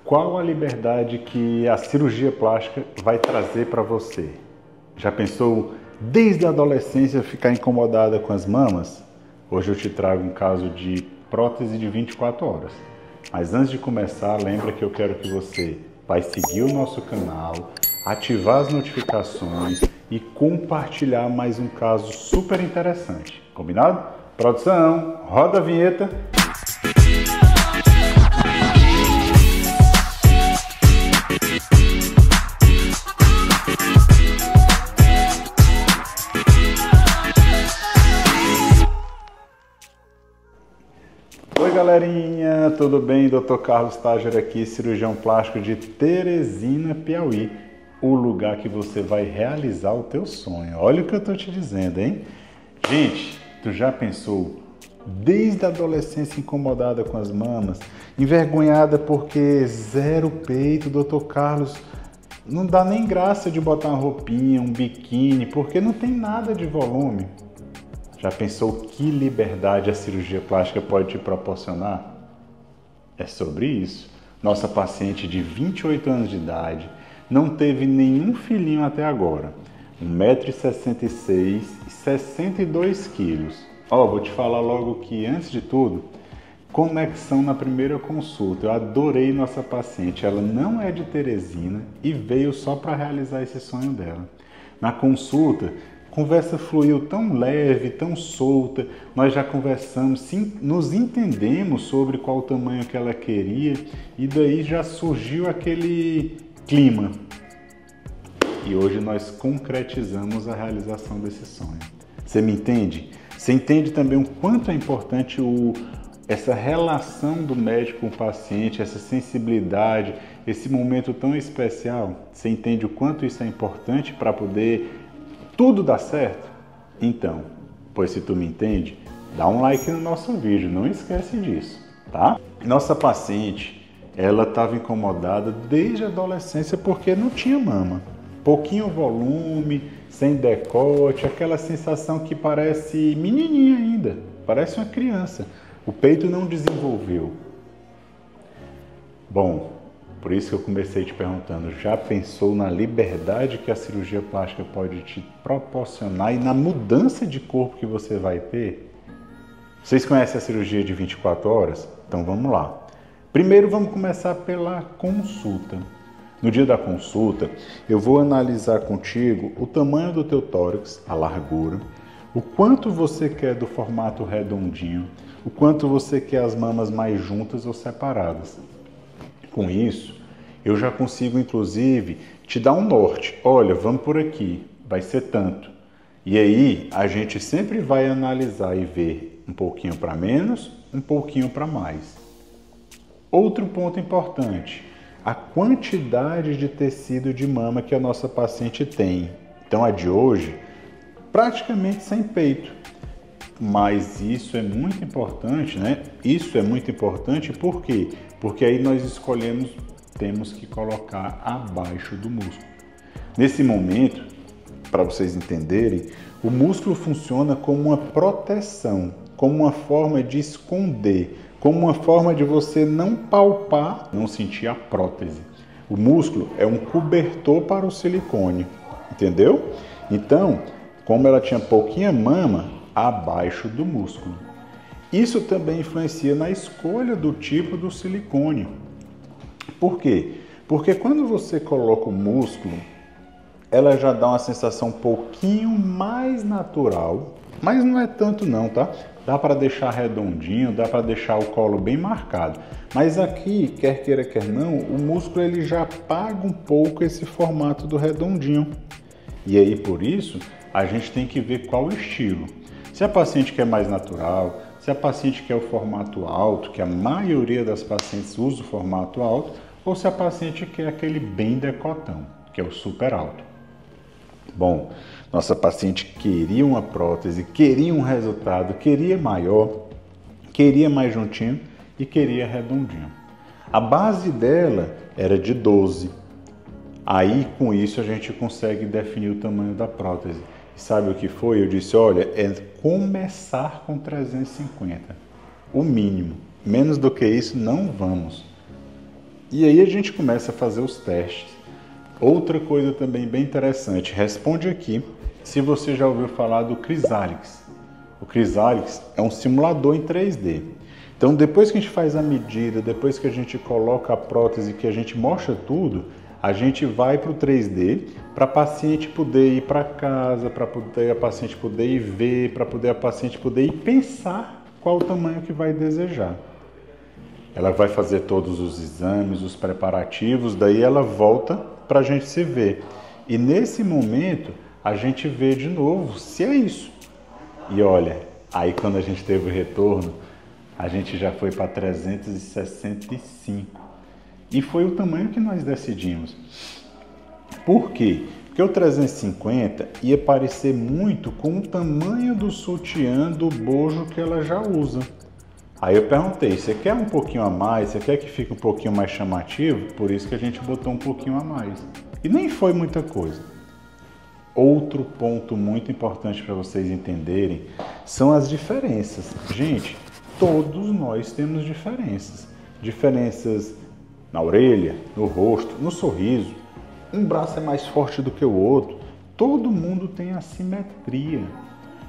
Qual a liberdade que a cirurgia plástica vai trazer para você? Já pensou desde a adolescência ficar incomodada com as mamas? Hoje eu te trago um caso de prótese de 24 horas. Mas antes de começar, lembra que eu quero que você vai seguir o nosso canal, ativar as notificações e compartilhar mais um caso super interessante. Combinado? Produção, roda a vinheta. Oi galerinha, tudo bem? Dr. Carlos Tager aqui, cirurgião plástico de Teresina, Piauí, o lugar que você vai realizar o teu sonho. Olha o que eu tô te dizendo, hein? Gente, tu já pensou desde a adolescência incomodada com as mamas, envergonhada porque zero peito, Dr. Carlos, não dá nem graça de botar uma roupinha, um biquíni, porque não tem nada de volume. Já pensou que liberdade a cirurgia plástica pode te proporcionar? É sobre isso. Nossa paciente de 28 anos de idade não teve nenhum filhinho até agora. 1,66 m e 62 kg. Vou te falar logo que, antes de tudo, conexão na primeira consulta. Eu adorei nossa paciente. Ela não é de Teresina e veio só para realizar esse sonho dela. Na consulta, conversa fluiu tão leve, tão solta, nós já conversamos, sim, nos entendemos sobre qual o tamanho que ela queria e daí já surgiu aquele clima. E hoje nós concretizamos a realização desse sonho. Você me entende? Você entende também o quanto é importante essa relação do médico com o paciente, essa sensibilidade, esse momento tão especial? Você entende o quanto isso é importante para poder tudo dá certo? Então, pois se tu me entende, dá um like no nosso vídeo, não esquece disso, tá? Nossa paciente, ela estava incomodada desde a adolescência porque não tinha mama. Pouquinho volume, sem decote, aquela sensação que parece menininha ainda, parece uma criança. O peito não desenvolveu. Bom, por isso que eu comecei te perguntando, já pensou na liberdade que a cirurgia plástica pode te proporcionar e na mudança de corpo que você vai ter? Vocês conhecem a cirurgia de 24 horas? Então vamos lá. Primeiro vamos começar pela consulta. No dia da consulta, eu vou analisar contigo o tamanho do teu tórax, a largura, o quanto você quer do formato redondinho, o quanto você quer as mamas mais juntas ou separadas. Com isso, eu já consigo, inclusive, te dar um norte. Olha, vamos por aqui, vai ser tanto. E aí, a gente sempre vai analisar e ver um pouquinho para menos, um pouquinho para mais. Outro ponto importante, a quantidade de tecido de mama que a nossa paciente tem. Então, a de hoje, praticamente sem peito. Mas isso é muito importante, né? Isso é muito importante por quê? Porque aí nós escolhemos, temos que colocar abaixo do músculo. Nesse momento, para vocês entenderem, o músculo funciona como uma proteção, como uma forma de esconder, como uma forma de você não palpar, não sentir a prótese. O músculo é um cobertor para o silicone, entendeu? Então, como ela tinha pouquinha mama, abaixo do músculo. Isso também influencia na escolha do tipo do silicone. Por quê? Porque quando você coloca o músculo, ela já dá uma sensação um pouquinho mais natural, mas não é tanto não, tá? Dá para deixar redondinho, dá para deixar o colo bem marcado. Mas aqui, quer queira, quer não, o músculo ele já apaga um pouco esse formato do redondinho. E aí, por isso, a gente tem que ver qual estilo. Se a paciente quer mais natural, se a paciente quer o formato alto, que a maioria das pacientes usa o formato alto, ou se a paciente quer aquele bem decotão, que é o super alto. Bom, nossa paciente queria uma prótese, queria um resultado, queria maior, queria mais juntinho e queria redondinho. A base dela era de 12. Aí, com isso, a gente consegue definir o tamanho da prótese. E sabe o que foi? Eu disse, olha, é começar com 350. O mínimo. Menos do que isso, não vamos. E aí a gente começa a fazer os testes. Outra coisa também bem interessante, responde aqui se você já ouviu falar do Crysalix. O Crysalix é um simulador em 3D. Então depois que a gente faz a medida, depois que a gente coloca a prótese, que a gente mostra tudo, a gente vai para o 3D para a paciente poder ir para casa, para poder a paciente poder ir ver, para poder a paciente poder ir pensar qual o tamanho que vai desejar. Ela vai fazer todos os exames, os preparativos, daí ela volta para a gente se ver. E nesse momento a gente vê de novo se é isso. E olha, aí quando a gente teve o retorno, a gente já foi para 365. E foi o tamanho que nós decidimos. Por quê? Porque o 350 ia parecer muito com o tamanho do sutiã do bojo que ela já usa. Aí eu perguntei, você quer um pouquinho a mais? Você quer que fique um pouquinho mais chamativo? Por isso que a gente botou um pouquinho a mais. E nem foi muita coisa. Outro ponto muito importante para vocês entenderem são as diferenças. Gente, todos nós temos diferenças. Diferenças na orelha, no rosto, no sorriso. Um braço é mais forte do que o outro. Todo mundo tem assimetria.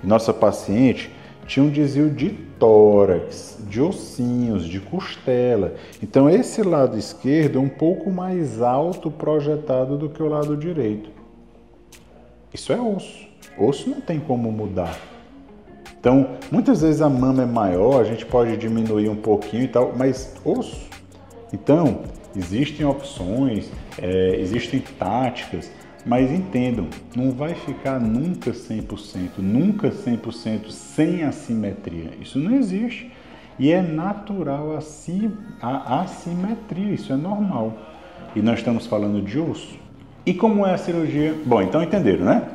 E nossa paciente tinha um desvio de tórax, de ossinhos, de costela. Então esse lado esquerdo é um pouco mais alto projetado do que o lado direito. Isso é osso. Osso não tem como mudar. Então, muitas vezes a mama é maior, a gente pode diminuir um pouquinho e tal, mas osso. Então, existem opções, existem táticas, mas entendam, não vai ficar nunca 100% sem assimetria. Isso não existe. E é natural a assimetria, isso é normal. E nós estamos falando de osso. E como é a cirurgia? Bom, então entenderam, né?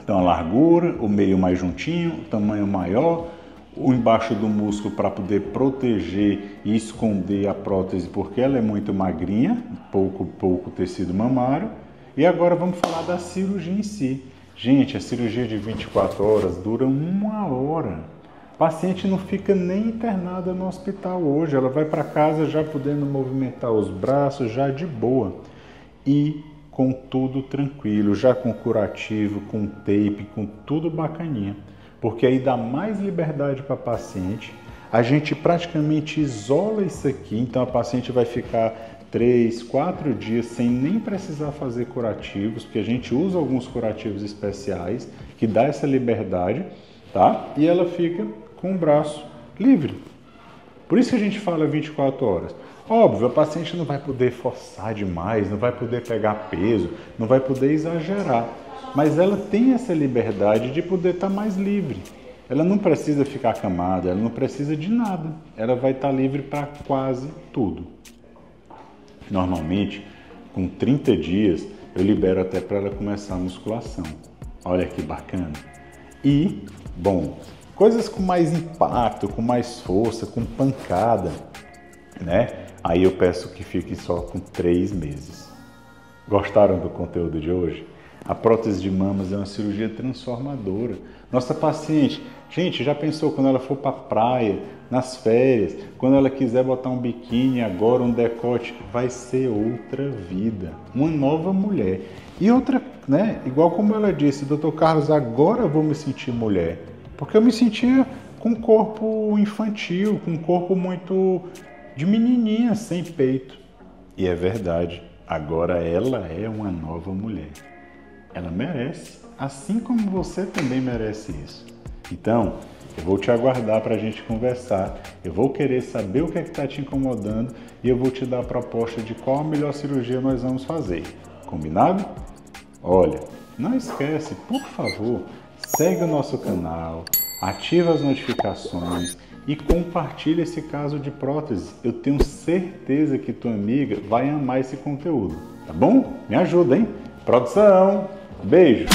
Então a largura, o meio mais juntinho, o tamanho maior, o embaixo do músculo para poder proteger e esconder a prótese, porque ela é muito magrinha, pouco tecido mamário. E agora vamos falar da cirurgia em si. Gente, a cirurgia de 24 horas dura 1 hora. A paciente não fica nem internada no hospital hoje, ela vai para casa já podendo movimentar os braços, já de boa. E com tudo tranquilo, já com curativo, com tape, com tudo bacaninha. Porque aí dá mais liberdade para a paciente, a gente praticamente isola isso aqui, então a paciente vai ficar 3, 4 dias sem nem precisar fazer curativos, porque a gente usa alguns curativos especiais que dá essa liberdade, tá? E ela fica com o braço livre. Por isso que a gente fala 24 horas. Óbvio, a paciente não vai poder forçar demais, não vai poder pegar peso, não vai poder exagerar, mas ela tem essa liberdade de poder estar mais livre. Ela não precisa ficar acamada, ela não precisa de nada. Ela vai estar livre para quase tudo. Normalmente, com 30 dias, eu libero até para ela começar a musculação. Olha que bacana. E, bom, coisas com mais impacto, com mais força, com pancada, né? Aí eu peço que fique só com 3 meses. Gostaram do conteúdo de hoje? A prótese de mamas é uma cirurgia transformadora. Nossa paciente, gente, já pensou quando ela for para a praia, nas férias, quando ela quiser botar um biquíni agora, um decote, vai ser outra vida, uma nova mulher. E outra, né, igual como ela disse, Dr. Carlos, agora eu vou me sentir mulher. Porque eu me sentia com um corpo infantil, com um corpo muito de menininha, sem peito. E é verdade, agora ela é uma nova mulher. Ela merece, assim como você também merece isso. Então, eu vou te aguardar para a gente conversar, eu vou querer saber o que é que está te incomodando e eu vou te dar a proposta de qual a melhor cirurgia nós vamos fazer. Combinado? Olha, não esquece, por favor, segue o nosso canal, ativa as notificações e compartilha esse caso de prótese. Eu tenho certeza que tua amiga vai amar esse conteúdo, tá bom? Me ajuda, hein? Produção! Beijo!